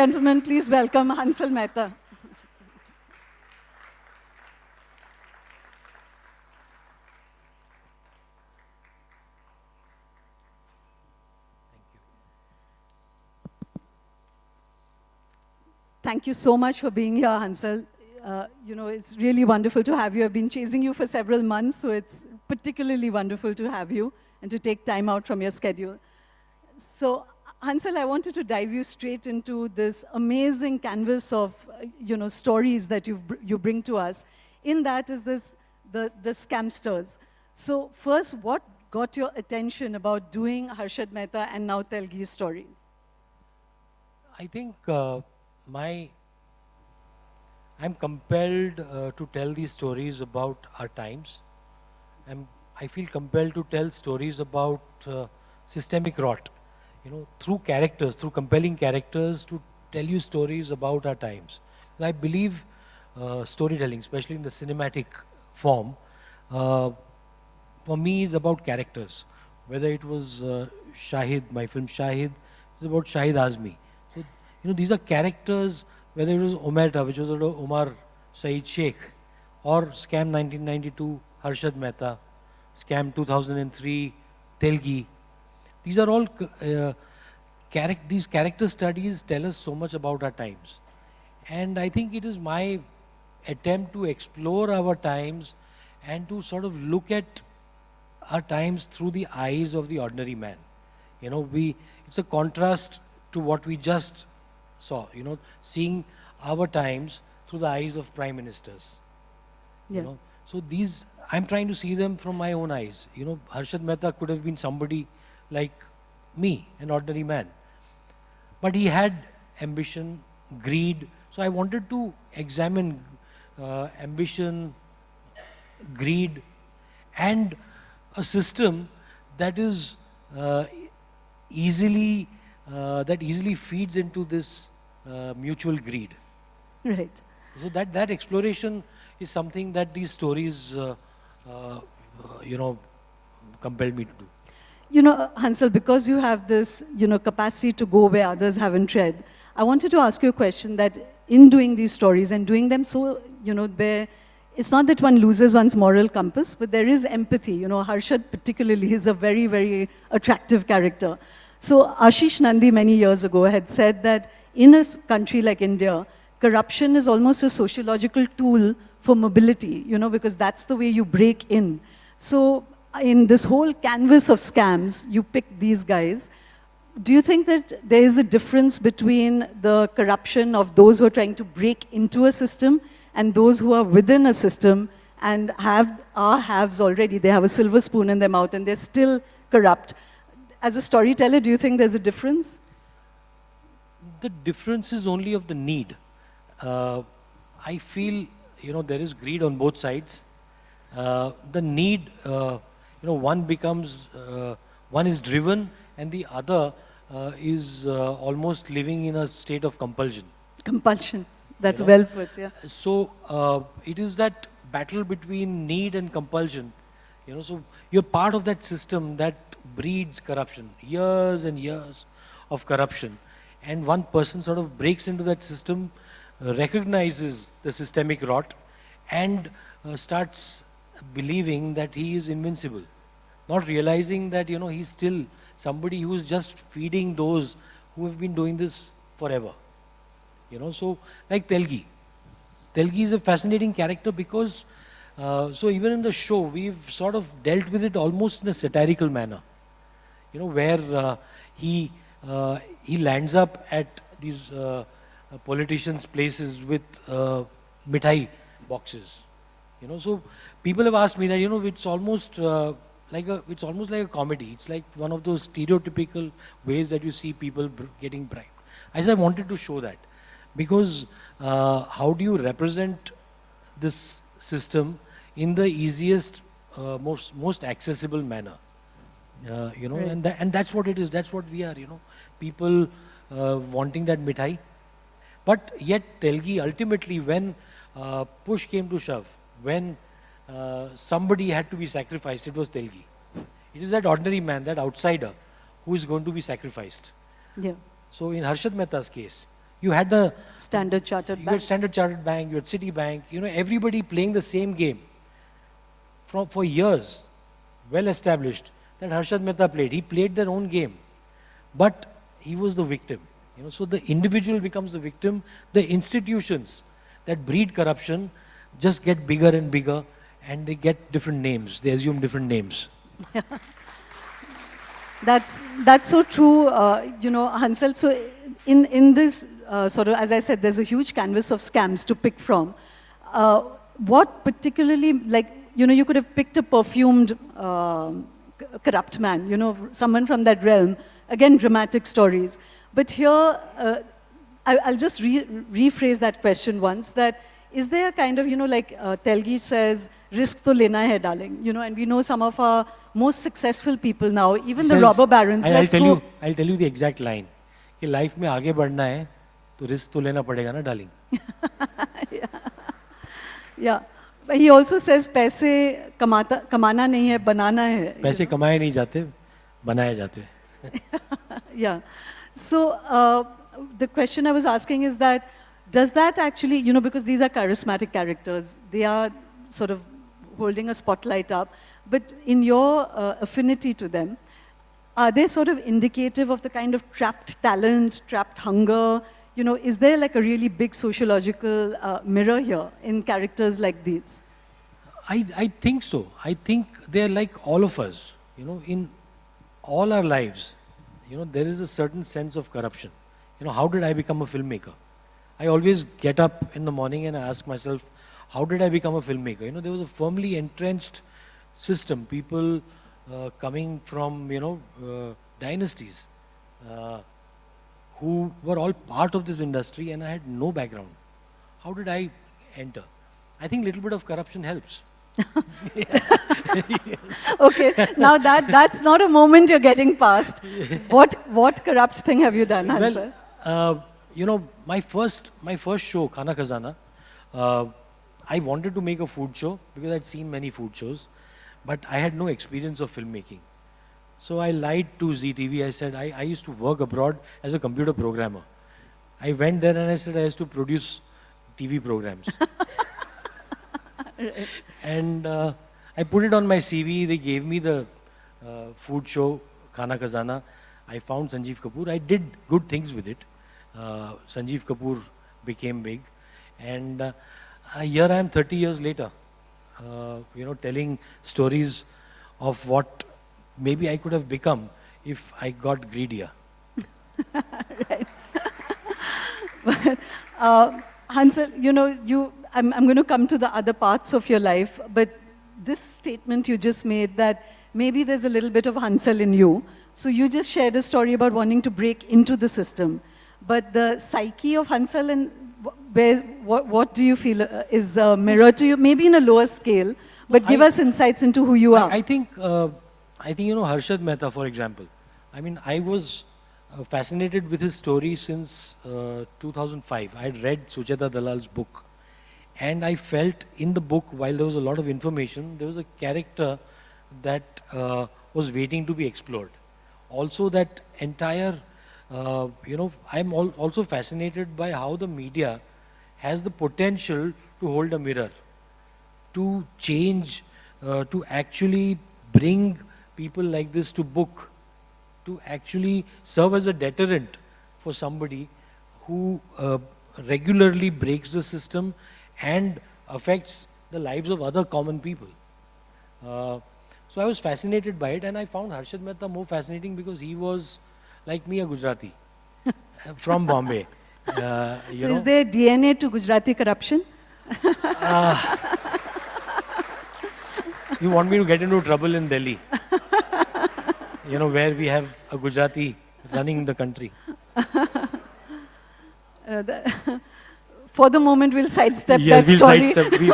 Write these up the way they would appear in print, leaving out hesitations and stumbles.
gentlemen, please welcome Hansal Mehta. Thank you so much for being here, Hansal. It's really wonderful to have you. I've been chasing you for several months, so it's particularly wonderful to have you and to take time out from your schedule. So, Hansal, I wanted to dive you straight into this amazing canvas of, stories that you bring to us. In that is the scamsters. So, first, what got your attention about doing Harshad Mehta and now Telgi stories? I think I'm compelled to tell these stories about our times. I feel compelled to tell stories about systemic rot, through characters, through compelling characters, to tell you stories about our times. I believe storytelling, especially in the cinematic form, for me is about characters. Whether it was Shahid, my film Shahid, it's about Shahid Azmi. So, these are characters, whether it was Omerta, which was about Omar Saeed Sheikh, or Scam 1992, Harshad Mehta, Scam 2003, Telgi. These are all, these character studies tell us so much about our times. And I think it is my attempt to explore our times and to sort of look at our times through the eyes of the ordinary man. It's a contrast to what we just saw, seeing our times through the eyes of prime ministers. Yeah. So these, I'm trying to see them from my own eyes. Harshad Mehta could have been somebody like me, an ordinary man. But he had ambition, greed. So I wanted to examine ambition, greed, and a system that is easily feeds into this mutual greed. Right. So that exploration is something that these stories, compelled me to do. Hansal, because you have this, capacity to go where others haven't tread, I wanted to ask you a question that in doing these stories and doing them so, it's not that one loses one's moral compass, but there is empathy. Harshad particularly, he's a very, very attractive character. So Ashish Nandi many years ago had said that in a country like India, corruption is almost a sociological tool for mobility, because that's the way you break in. So in this whole canvas of scams, you pick these guys. Do you think that there is a difference between the corruption of those who are trying to break into a system and those who are within a system and are haves already? They have a silver spoon in their mouth and they're still corrupt. As a storyteller, do you think there's a difference? The difference is only of the need. I feel, there is greed on both sides. The need, one is driven and the other is almost living in a state of compulsion. Compulsion. That's well put, yeah. So it is that battle between need and compulsion. So you're part of that system that breeds corruption, years and years of corruption. And one person sort of breaks into that system, recognizes the systemic rot, and starts believing that he is invincible. Not realizing that, he's still somebody who's just feeding those who have been doing this forever. So like Telgi. Telgi is a fascinating character because, so even in the show, we've sort of dealt with it almost in a satirical manner. Where he lands up at these politicians' places with mithai boxes. So people have asked me that, it's almost like a comedy. It's like one of those stereotypical ways that you see people getting bribed. I said I wanted to show that because how do you represent this system in the easiest, most accessible manner? Right. And that's what it is. That's what we are. People wanting that mithai, but yet Telgi ultimately, when push came to shove, when somebody had to be sacrificed, it was Telgi. It is that ordinary man, that outsider, who is going to be sacrificed. Yeah. So in Harshad Mehta's case, You had the Standard Chartered you Bank. had Standard Chartered Bank, you had Citibank, everybody playing the same game for years, well established, that Harshad Mehta played. He played their own game, but he was the victim. So the individual becomes the victim. The institutions that breed corruption just get bigger and bigger, and they get different names. They assume different names. That's so true, Hansal. So in this sort of, as I said, there's a huge canvas of scams to pick from. What particularly, like, you could have picked a perfumed corrupt man, someone from that realm. Again, dramatic stories. But here, I'll just rephrase that question once, that is there a kind of, like Telgi says, risk to lena hai, darling, and we know some of our most successful people now, even the robber barons. I'll tell you the exact line. कि life में आगे बढ़ना है, तो risk तो लेना पड़ेगा ना, darling. Yeah. But he also says, पैसे कमाना नहीं है, बनाना है. पैसे कमाए नहीं जाते, बनाए जाते. Yeah. So the question I was asking is that, does that actually, because these are charismatic characters, they are sort of holding a spotlight up, but in your affinity to them, are they sort of indicative of the kind of trapped talent, trapped hunger? Is there like a really big sociological mirror here in characters like these? I think so. I think they're like all of us. In all our lives, there is a certain sense of corruption. How did I become a filmmaker? I always get up in the morning and I ask myself, how did I become a filmmaker? There was a firmly entrenched system, people coming from, dynasties who were all part of this industry, and I had no background. How did I enter? I think a little bit of corruption helps. Okay, now that's not a moment you're getting past. What corrupt thing have you done, Hansal? Well, my first show, Khana Khazana, I wanted to make a food show because I'd seen many food shows, but I had no experience of filmmaking. So I lied to ZTV. I said I used to work abroad as a computer programmer. I went there and I said I used to produce TV programs. Right. And I put it on my CV. They gave me the food show, Khana Khazana. I found Sanjeev Kapoor. I did good things with it. Sanjeev Kapoor became big. And here I am 30 years later, telling stories of what maybe I could have become if I got greedier. Right. But, Hansal, I'm going to come to the other parts of your life, but this statement you just made, that maybe there's a little bit of Hansal in you. So you just shared a story about wanting to break into the system. But the psyche of Hansal, and what do you feel is a mirror to you? Maybe in a lower scale, but give us insights into who you are. I think Harshad Mehta, for example. I mean, I was fascinated with his story since 2005. I had read Sucheta Dalal's book. And I felt in the book, while there was a lot of information, there was a character that was waiting to be explored. Also that entire, I'm also fascinated by how the media has the potential to hold a mirror, to change, to actually bring people like this to book, to actually serve as a deterrent for somebody who regularly breaks the system and affects the lives of other common people. So I was fascinated by it, and I found Harshad Mehta more fascinating because he was, like me, a Gujarati from Bombay. So is there DNA to Gujarati corruption? You want me to get into trouble in Delhi, where we have a Gujarati running the country. For the moment, we'll sidestep that story. Sidestep. We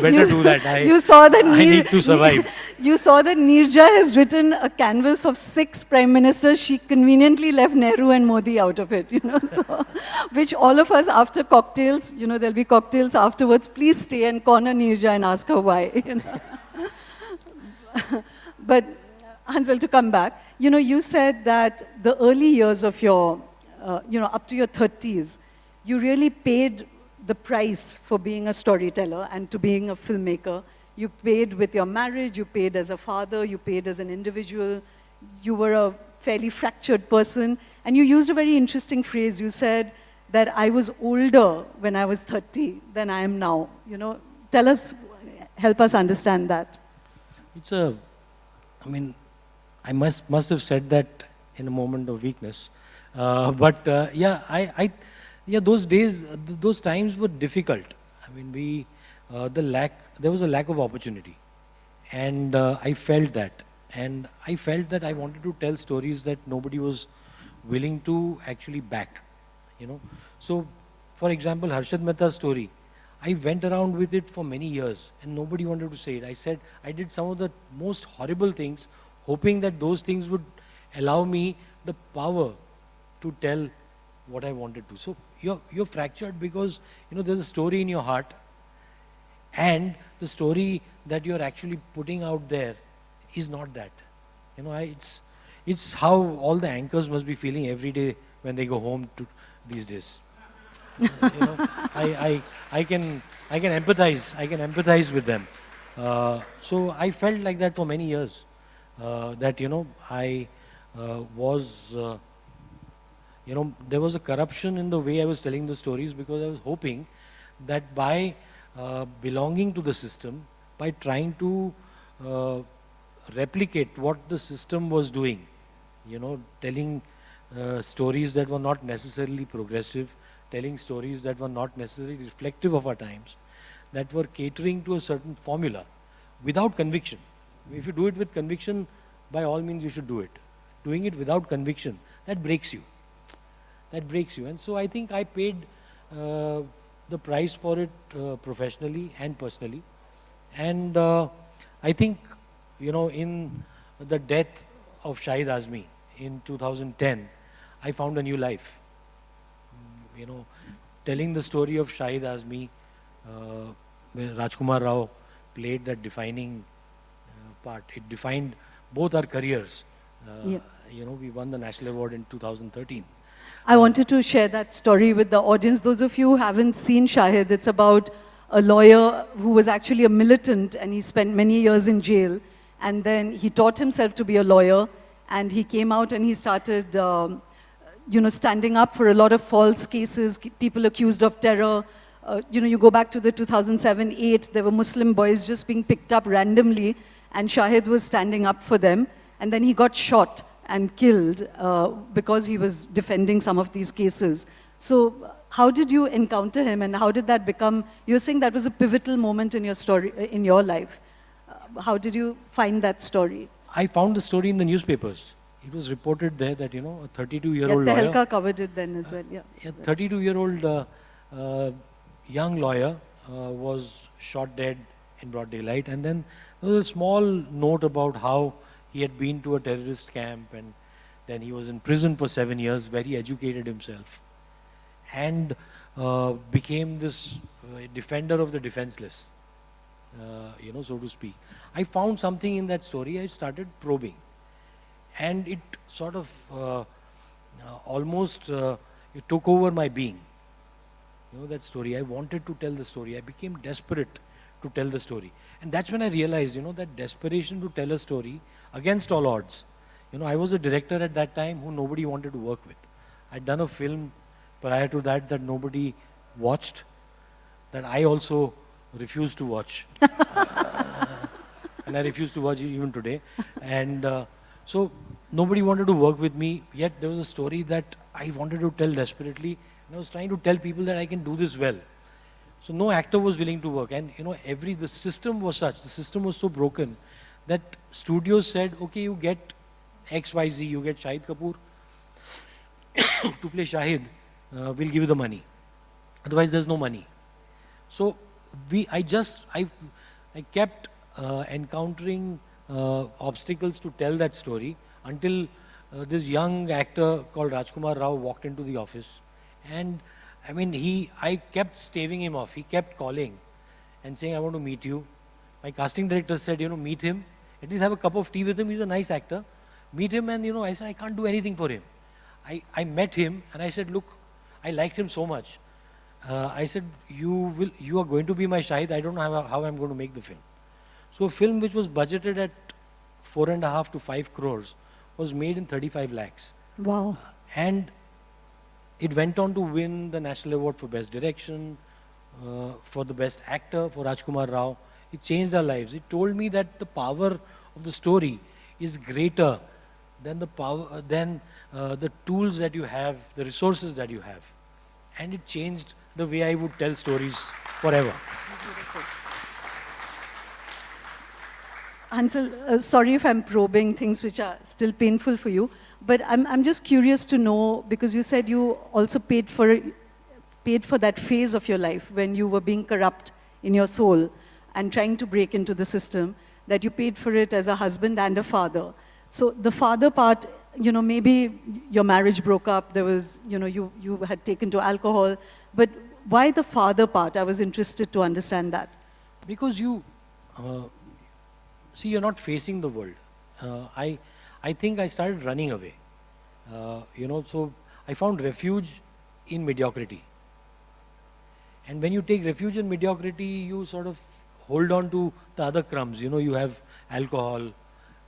better do that. You saw that I need to survive. You saw that Neerja has written a canvas of 6 prime ministers. She conveniently left Nehru and Modi out of it, so, which all of us after cocktails, there'll be cocktails afterwards. Please stay and corner Neerja and ask her why. But Hansal, to come back, you said that the early years of your, up to your 30s, you really paid the price for being a storyteller and to being a filmmaker. You paid with your marriage, you paid as a father, you paid as an individual. You were a fairly fractured person. And you used a very interesting phrase. You said that I was older when I was 30 than I am now. You know, tell us, help us understand that. It's a, I mean, I must have said that in a moment of weakness. Yeah, yeah, those days, those times were difficult. I mean, there was a lack of opportunity. And I felt that. And I felt that I wanted to tell stories that nobody was willing to actually back, you know. So, for example, Harshad Mehta's story, I went around with it for many years and nobody wanted to say it. I said I did some of the most horrible things, hoping that those things would allow me the power to tell what I wanted to. So you're fractured because there's a story in your heart, and the story that you're actually putting out there is not that. It's how all the anchors must be feeling every day when they go home these days. I can empathize. I can empathize with them. So I felt like that for many years. That I was. There was a corruption in the way I was telling the stories, because I was hoping that by belonging to the system, by trying to replicate what the system was doing, telling stories that were not necessarily progressive, telling stories that were not necessarily reflective of our times, that were catering to a certain formula without conviction. If you do it with conviction, by all means you should do it. Doing it without conviction, that breaks you. That breaks you. And so I think I paid the price for it professionally and personally. And I think, in the death of Shahid Azmi in 2010, I found a new life. Telling the story of Shahid Azmi, where Rajkumar Rao played that defining part. It defined both our careers. We won the National Award in 2013. I wanted to share that story with the audience. Those of you who haven't seen Shahid, it's about a lawyer who was actually a militant, and he spent many years in jail. And then he taught himself to be a lawyer, and he came out and he started standing up for a lot of false cases, people accused of terror. You go back to the 2007-8, there were Muslim boys just being picked up randomly, and Shahid was standing up for them. And then he got shot and killed because he was defending some of these cases. So how did you encounter him, and how did that become, you're saying that was a pivotal moment in your story, in your life. How did you find that story? I found the story in the newspapers. It was reported there that, a 32-year-old lawyer. lawyer. Tehelka covered it then as well, yeah. A 32-year-old young lawyer was shot dead in broad daylight. And then there was a small note about how he had been to a terrorist camp, and then he was in prison for 7 years, where he educated himself and became this defender of the defenseless, so to speak. I found something in that story. I started probing. And it sort of almost it took over my being. That story. I wanted to tell the story. I became desperate to tell the story. And that's when I realized, that desperation to tell a story against all odds. I was a director at that time who nobody wanted to work with. I'd done a film prior to that nobody watched, that I also refused to watch. And I refuse to watch it even today. And so nobody wanted to work with me, yet there was a story that I wanted to tell desperately, and I was trying to tell people that I can do this well. So no actor was willing to work, and the system was such, the system was so broken that studios said, okay, you get XYZ, you get Shahid Kapoor to play Shahid, we'll give you the money. Otherwise there's no money. So I kept encountering obstacles to tell that story until this young actor called Rajkumar Rao walked into the office, and I kept staving him off. He kept calling and saying, I want to meet you. My casting director said, meet him, at least have a cup of tea with him, he's a nice actor. Meet him. And I said, I can't do anything for him. I met him and I said, look, I liked him so much. I said, you are going to be my Shahid. I don't know how I'm going to make the film. So a film which was budgeted at 4.5 to 5 crores was made in 35 lakhs. Wow. And it went on to win the National Award for Best Direction, for the Best Actor for Rajkumar Rao. It changed our lives. It told me that the power of the story is greater than the tools that you have, the resources that you have. And it changed the way I would tell stories forever. Hansal, sorry if I'm probing things which are still painful for you, but I'm just curious to know, because you said you also paid for that phase of your life when you were being corrupt in your soul and trying to break into the system, that you paid for it as a husband and a father. So the father part, maybe your marriage broke up, there was, you had taken to alcohol, but why the father part? I was interested to understand that. Because see, you're not facing the world. I think I started running away. So I found refuge in mediocrity. And when you take refuge in mediocrity, you sort of hold on to the other crumbs. You have alcohol,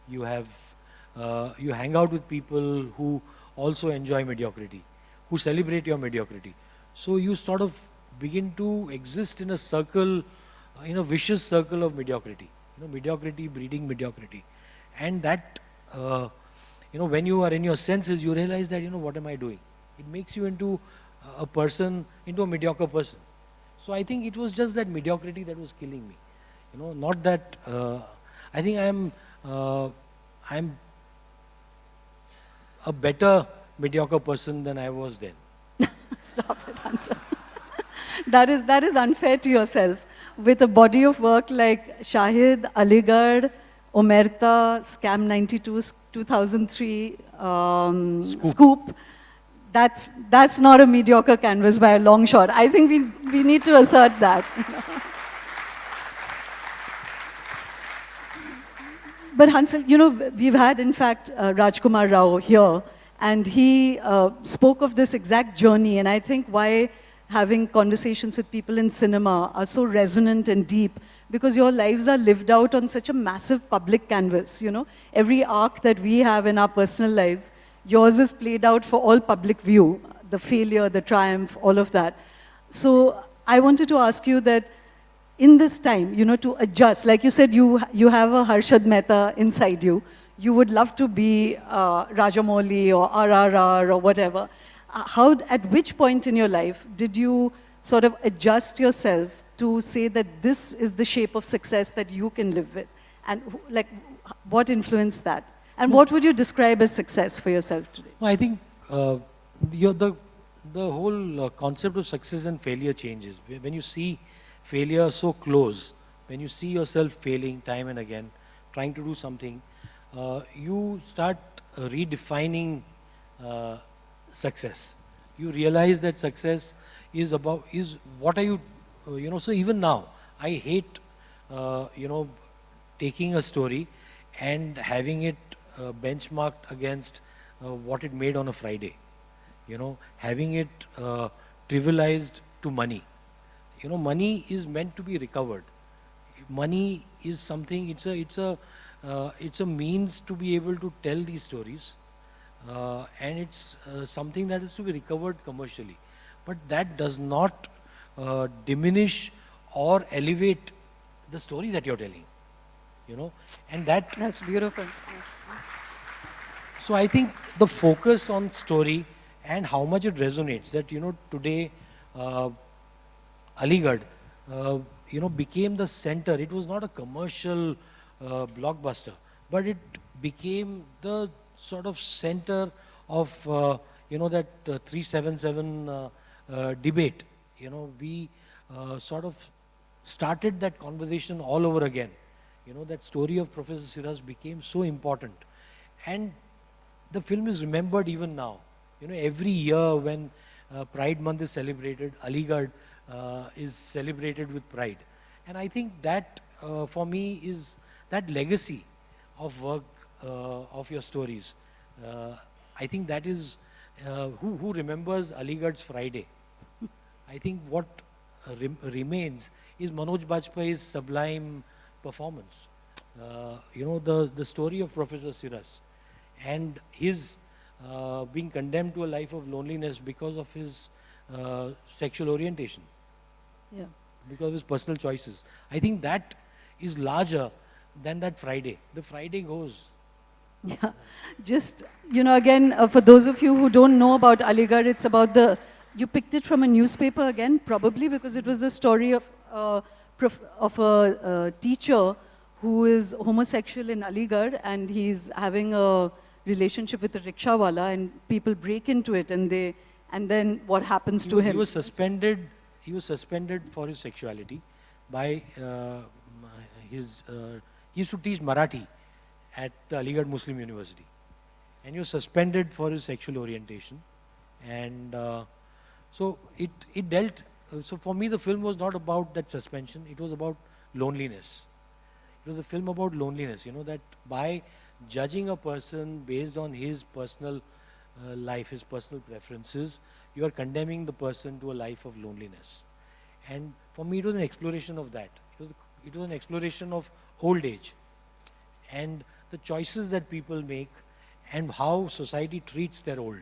you hang out with people who also enjoy mediocrity, who celebrate your mediocrity. So you sort of begin to exist in a circle, in a vicious circle of mediocrity. Mediocrity breeding mediocrity. And that, when you are in your senses, you realize that, what am I doing? It makes you into a mediocre person. So I think it was just that mediocrity that was killing me. Not that, I think I'm a better mediocre person than I was then. Stop it, Hansal. That is unfair to yourself. With a body of work like Shahid, Aligarh, Omerta, Scam 92, 2003, Scoop, that's not a mediocre canvas by a long shot. I think we need to assert that. But Hansal, we've had, in fact, Rajkumar Rao here, and he spoke of this exact journey, and I think why having conversations with people in cinema are so resonant and deep, because your lives are lived out on such a massive public canvas, Every arc that we have in our personal lives, yours is played out for all public view, the failure, the triumph, all of that. So I wanted to ask you that in this time, to adjust, like you said, you have a Hansal Mehta inside you. You would love to be Rajamouli or RRR or whatever. At which point in your life did you sort of adjust yourself to say that this is the shape of success that you can live with? And what influenced that? And what would you describe as success for yourself today? I think the whole concept of success and failure changes. When you see failure so close, when you see yourself failing time and again, trying to do something, you start redefining success. You realize that success is what are you, so even now, I hate, taking a story and having it benchmarked against what it made on a Friday. Having it trivialized to money. Money is meant to be recovered. Money is something, it's a means to be able to tell these stories. And it's something that is to be recovered commercially. But that does not diminish or elevate the story that you're telling. And That's beautiful. So I think the focus on story and how much it resonates, that, today Aligarh, became the center. It was not a commercial blockbuster, but it became the sort of center of, that 377 debate. We sort of started that conversation all over again. That story of Professor Siraj became so important. And the film is remembered even now. Every year when Pride Month is celebrated, Aligarh is celebrated with pride. And I think that, for me, is that legacy of work, of your stories. I think that is, who remembers Aligarh's Friday? I think what remains is Manoj Bajpayee's sublime performance. The story of Professor Siras and his being condemned to a life of loneliness because of his sexual orientation, Yeah. because of his personal choices. I think that is larger than that Friday. The Friday goes. Yeah, just, again, for those of you who don't know about Aligarh, it's about you picked it from a newspaper again, probably because it was the story of, of a teacher who is homosexual in Aligarh and he's having a relationship with a rickshawala and people break into it and then what happens to him. He was suspended for his sexuality by his, he used to teach Marathi at the Aligarh Muslim University. And he was suspended for his sexual orientation. And so it dealt, so for me the film was not about that suspension, it was about loneliness. It was a film about loneliness, that by judging a person based on his personal life, his personal preferences, you are condemning the person to a life of loneliness. And for me it was an exploration of that. It was an exploration of old age and the choices that people make and how society treats their old.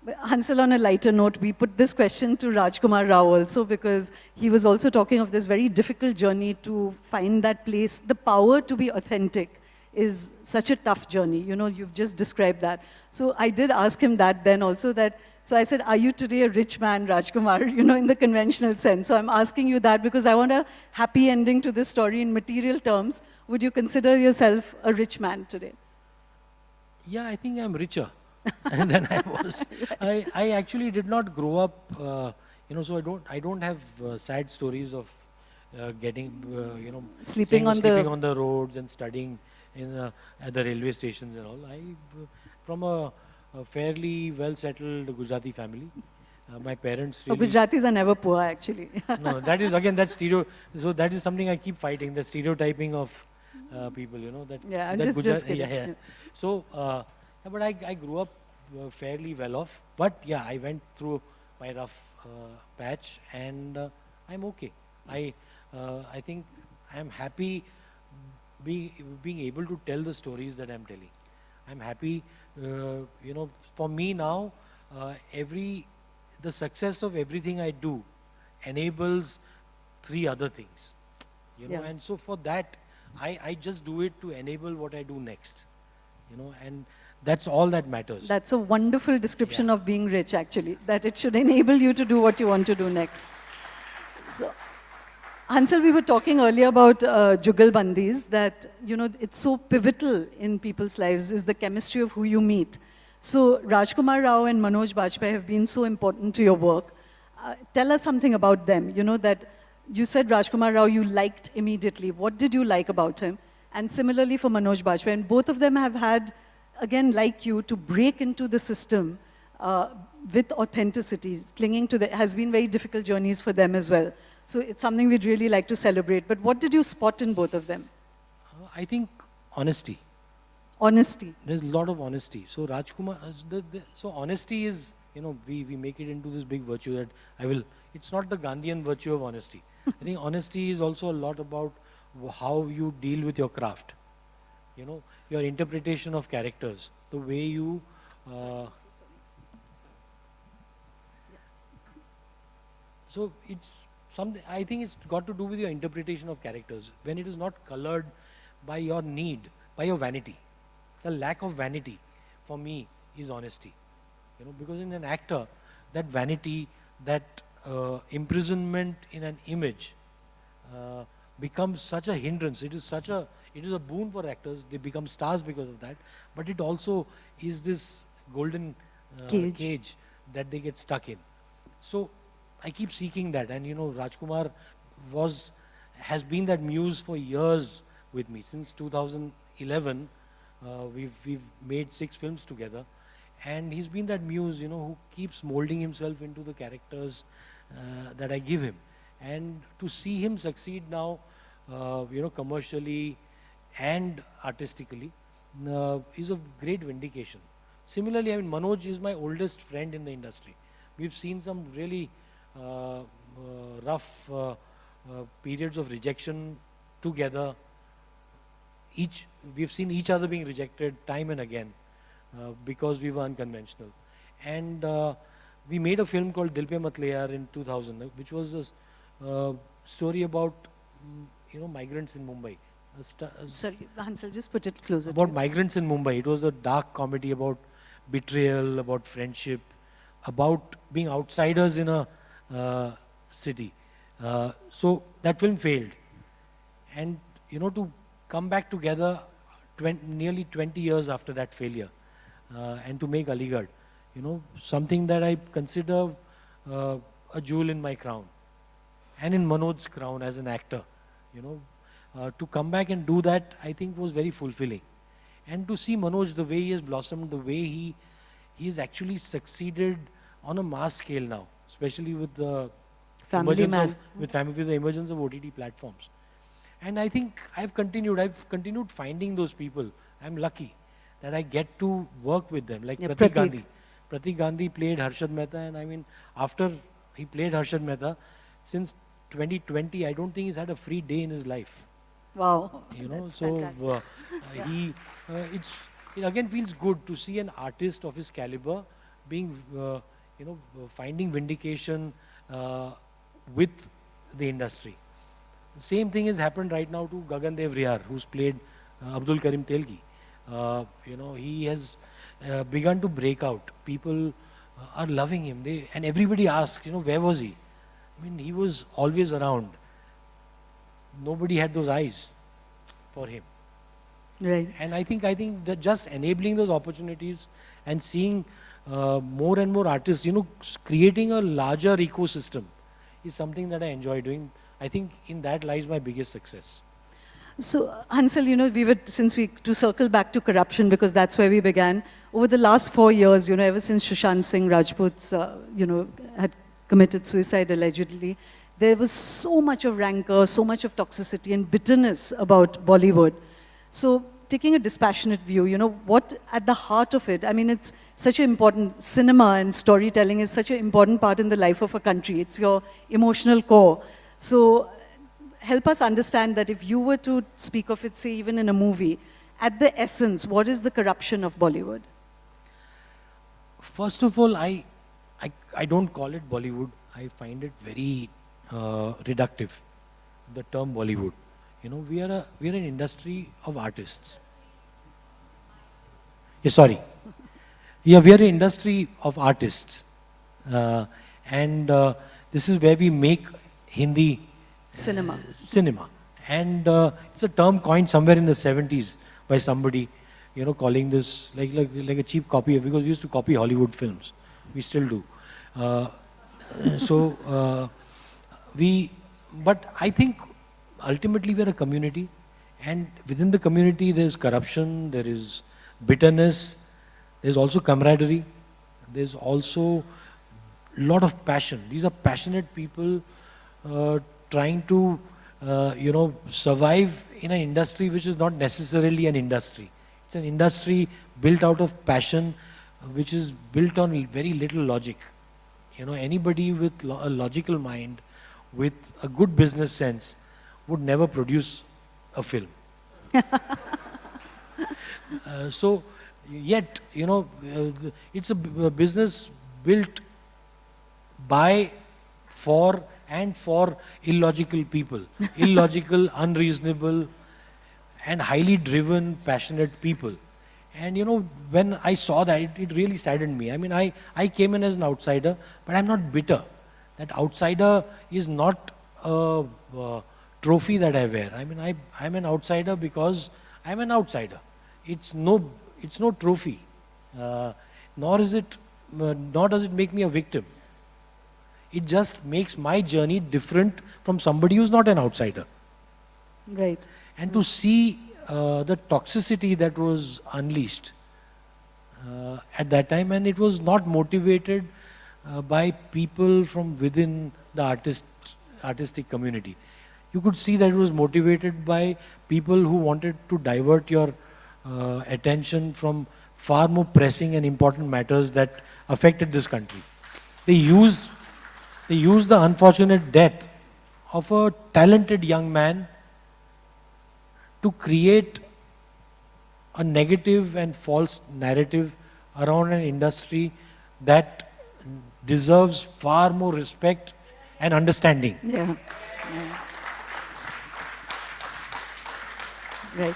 But Hansal, on a lighter note, we put this question to Rajkumar Rao also because he was also talking of this very difficult journey to find that place. The power to be authentic is such a tough journey. You've just described that. So I did ask him that then also so I said, are you today a rich man, Rajkumar, in the conventional sense? So I'm asking you that because I want a happy ending to this story in material terms. Would you consider yourself a rich man today? Yeah, I think I'm richer than I was. I actually did not grow up, so I don't have sad stories of getting, sleeping on the roads and studying at the railway stations and all. From a fairly well-settled Gujarati family. My parents really... Gujaratis are never poor, actually. No, that is again that stereo. So that is something I keep fighting, the stereotyping of people, that... Yeah, I'm that just kidding. Yeah. So, but I grew up fairly well off. But yeah, I went through my rough patch and I'm okay. I think I'm happy being able to tell the stories that I'm telling. I'm happy, for me now, the success of everything I do enables 3 other things, Yeah. and so for that, I just do it to enable what I do next, and that's all that matters. That's a wonderful description Yeah. of being rich, actually, that it should enable you to do what you want to do next. So, Hansal, we were talking earlier about Jugalbandis, that, it's so pivotal in people's lives, is the chemistry of who you meet. So Rajkumar Rao and Manoj Bajpayee have been so important to your work. Tell us something about them, that you said Rajkumar Rao you liked immediately. What did you like about him? And similarly for Manoj Bajpayee, and both of them have had, again, like you, to break into the system with authenticity, clinging to has been very difficult journeys for them as well. So it's something we'd really like to celebrate. But what did you spot in both of them? I think honesty. Honesty. There's a lot of honesty. So Rajkumar, so honesty is, we make it into this big virtue that it's not the Gandhian virtue of honesty. I think honesty is also a lot about how you deal with your craft. Your interpretation of characters, the way you... So it's something, I think it's got to do with your interpretation of characters. When it is not colored by your need, by your vanity. The lack of vanity, for me, is honesty. Because in an actor, that vanity, that imprisonment in an image becomes such a hindrance. It is a boon for actors. They become stars because of that. But it also is this golden cage that they get stuck in. So I keep seeking that, and Rajkumar has been that muse for years with me. Since 2011, we've made 6 films together, and he's been that muse, who keeps molding himself into the characters that I give him. And to see him succeed now, commercially and artistically, is a great vindication. Similarly, Manoj is my oldest friend in the industry, We've seen some really rough periods of rejection together. We've seen each other being rejected time and again because we were unconventional. And we made a film called Dil Pe Mat Le Yaar in 2000, which was a story about migrants in Mumbai. Sorry, Hansal, just put it closer. About migrants in Mumbai. It was a dark comedy about betrayal, about friendship, about being outsiders in a city. So that film failed. And, to come back together nearly 20 years after that failure and to make Aligarh, something that I consider a jewel in my crown and in Manoj's crown as an actor, to come back and do that, I think was very fulfilling. And to see Manoj, the way he has blossomed, the way he's actually succeeded on a mass scale now, especially with the Family man. with the emergence of OTT platforms. And I think I've continued finding those people. I'm lucky that I get to work with them, like Yeah, Pratik Pratik. Gandhi. Pratik Gandhi played Hansal Mehta, and I mean, after he played Hansal Mehta, since 2020, I don't think he's had a free day in his life. Wow. That's So fantastic. it again feels good to see an artist of his caliber being, finding vindication with the industry. The same thing has happened right now to Gagan Dev Riyar, who's played Abdul Karim Telgi. He has begun to break out. People are loving him. And everybody asks, where was he? I mean, he was always around. Nobody had those eyes for him. Right. And I think that just enabling those opportunities and seeing more and more artists, creating a larger ecosystem is something that I enjoy doing. I think in that lies my biggest success. So, Hansal, to circle back to corruption, because that's where we began, over the last 4 years, ever since Sushant Singh Rajput's, had committed suicide allegedly, there was so much of rancor, so much of toxicity and bitterness about Bollywood. So, taking a dispassionate view, what at the heart of it, I mean, it's such an important, cinema and storytelling is such an important part in the life of a country. It's your emotional core. So, help us understand that if you were to speak of it, say, even in a movie, at the essence, what is the corruption of Bollywood? First of all, I don't call it Bollywood. I find it very reductive, the term Bollywood. We are an industry of artists. Yeah, sorry. Yeah, we are an industry of artists. And this is where we make Hindi cinema. And it's a term coined somewhere in the 70s by somebody, calling this like a cheap copy, because we used to copy Hollywood films. We still do. But I think ultimately we are a community, and within the community there is corruption, there is bitterness, there is also camaraderie, there is also a lot of passion. These are passionate people trying to survive in an industry which is not necessarily an industry. It's an industry built out of passion, which is built on very little logic. Anybody with a logical mind, with a good business sense, would never produce a film. Yet, it's a business built by, for illogical people. Illogical, unreasonable, and highly driven, passionate people. And when I saw that, it really saddened me. I mean, I came in as an outsider, but I'm not bitter. That outsider is not a trophy that I wear. I mean, I'm an outsider because I'm an outsider. It's no trophy. Nor does it make me a victim. It just makes my journey different from somebody who's not an outsider. Right. And to see the toxicity that was unleashed at that time, and it was not motivated by people from within the artistic community. You could see that it was motivated by people who wanted to divert your attention from far more pressing and important matters that affected this country. They used, they used the unfortunate death of a talented young man to create a negative and false narrative around an industry that deserves far more respect and understanding. Yeah. Yeah. Right.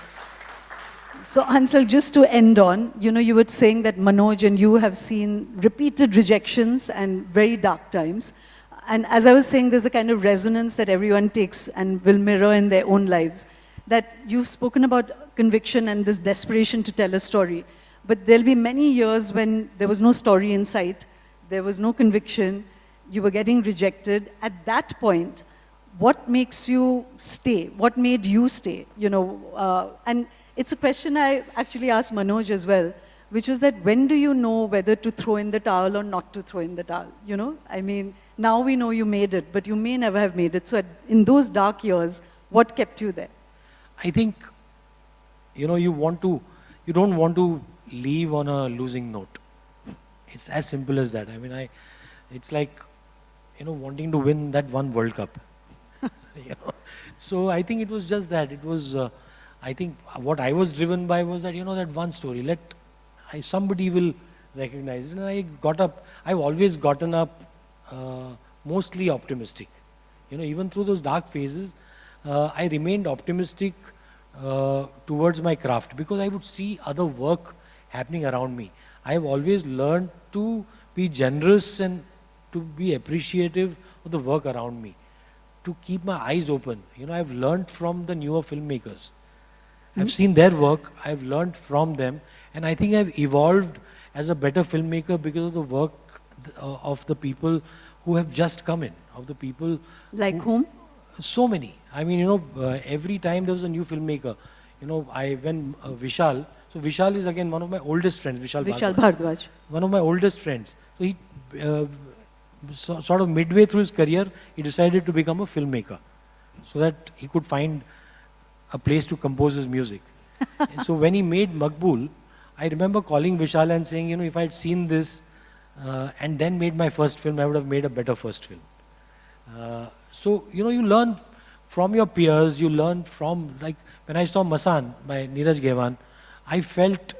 So, Hansal, just to end on, you were saying that Manoj and you have seen repeated rejections and very dark times. And as I was saying, there's a kind of resonance that everyone takes and will mirror in their own lives. That you've spoken about conviction and this desperation to tell a story. But there'll be many years when there was no story in sight, there was no conviction, you were getting rejected. At that point, what makes you stay? What made you stay? And it's a question I actually asked Manoj as well, which was that when do you know whether to throw in the towel or not to throw in the towel? I mean, now we know you made it, but you may never have made it. So in those dark years, what kept you there? I think, you don't want to leave on a losing note. It's as simple as that. I mean, it's like, wanting to win that one World Cup. So I think it was just that. It was, I think what I was driven by was that, that one story. Somebody will recognize it. And I got up, I've always gotten up mostly optimistic. Even through those dark phases, I remained optimistic towards my craft because I would see other work happening around me. I have always learned to be generous and to be appreciative of the work around me, to keep my eyes open. I've learned from the newer filmmakers. I've seen their work, I've learned from them, and I think I've evolved as a better filmmaker because of the work of the people who have just come in, of the people. Like whom? So many. I mean, every time there was a new filmmaker, when Vishal, so Vishal is again one of my oldest friends, Vishal Bhardwaj. One of my oldest friends. So he, sort of midway through his career, he decided to become a filmmaker so that he could find a place to compose his music. And so when he made Maqbool, I remember calling Vishal and saying, if I had seen this and then made my first film, I would have made a better first film. So, you learn from your peers, you learn from, like, when I saw Masan by Neeraj Gewan, I felt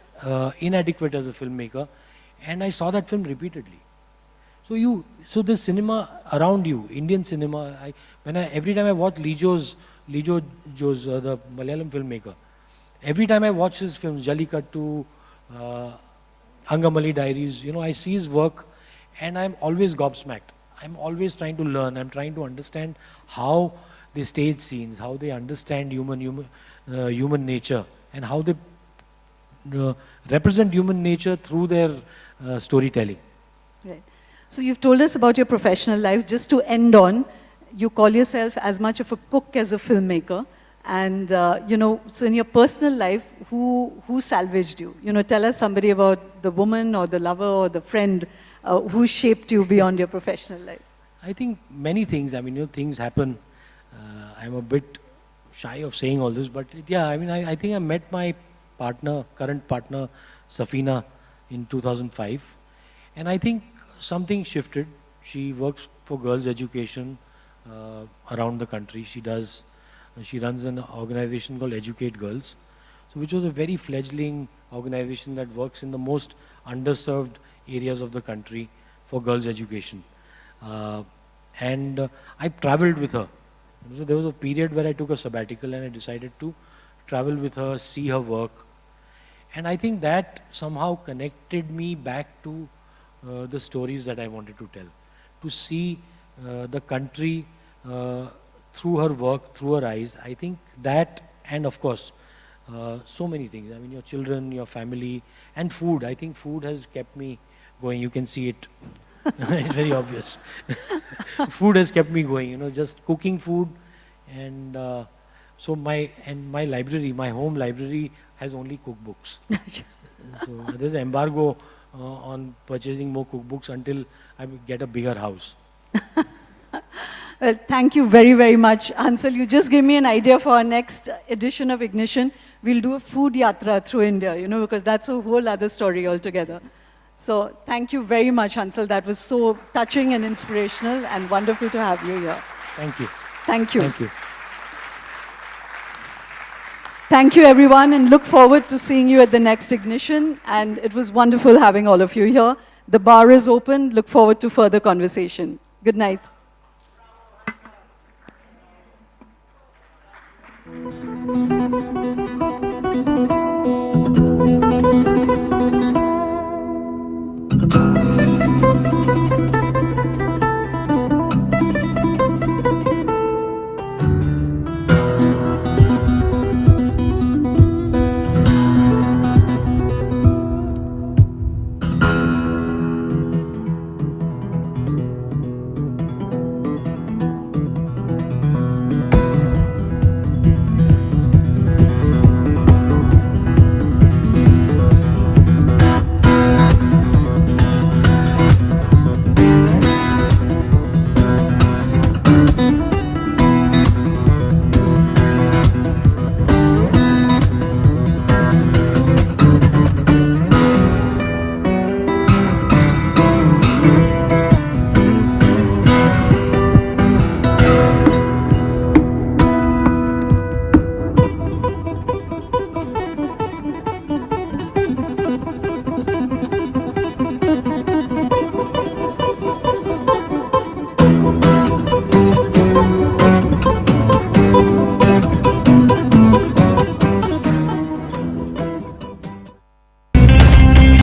inadequate as a filmmaker, and I saw that film repeatedly. So the cinema around you, Indian cinema, every time I watch Lijo's, the Malayalam filmmaker, every time I watch his films, Jallikattu, Angamali Diaries, I see his work, and I'm always gobsmacked. I'm always trying to learn. I'm trying to understand how they stage scenes, how they understand human nature, and how they represent human nature through their storytelling. Right. So you've told us about your professional life. Just to end on, you call yourself as much of a cook as a filmmaker. And, so in your personal life, who salvaged you? Tell us somebody about the woman or the lover or the friend who shaped you beyond your professional life. I think many things. I mean, things happen. I'm a bit shy of saying all this, but I think I met my current partner, Safina, in 2005. And I think something shifted. She works for girls' education around the country. She runs an organization called Educate Girls, which was a very fledgling organization that works in the most underserved areas of the country for girls' education. And I traveled with her. So there was a period where I took a sabbatical and I decided to travel with her, see her work. And I think that somehow connected me back to the stories that I wanted to tell. To see the country through her work, through her eyes. I think that, and of course, so many things. I mean, your children, your family, and food. I think food has kept me going. You can see it. It's very obvious. Food has kept me going, just cooking food. And so my library, my home library has only cookbooks. So there's an embargo on purchasing more cookbooks until I get a bigger house. Well, thank you very, very much. Hansal, you just gave me an idea for our next edition of Ignition. We'll do a food yatra through India, because that's a whole other story altogether. So thank you very much, Hansal. That was so touching and inspirational and wonderful to have you here. Thank you. Thank you. Thank you. Thank you, everyone, and look forward to seeing you at the next Ignition. And it was wonderful having all of you here. The bar is open. Look forward to further conversation. Good night.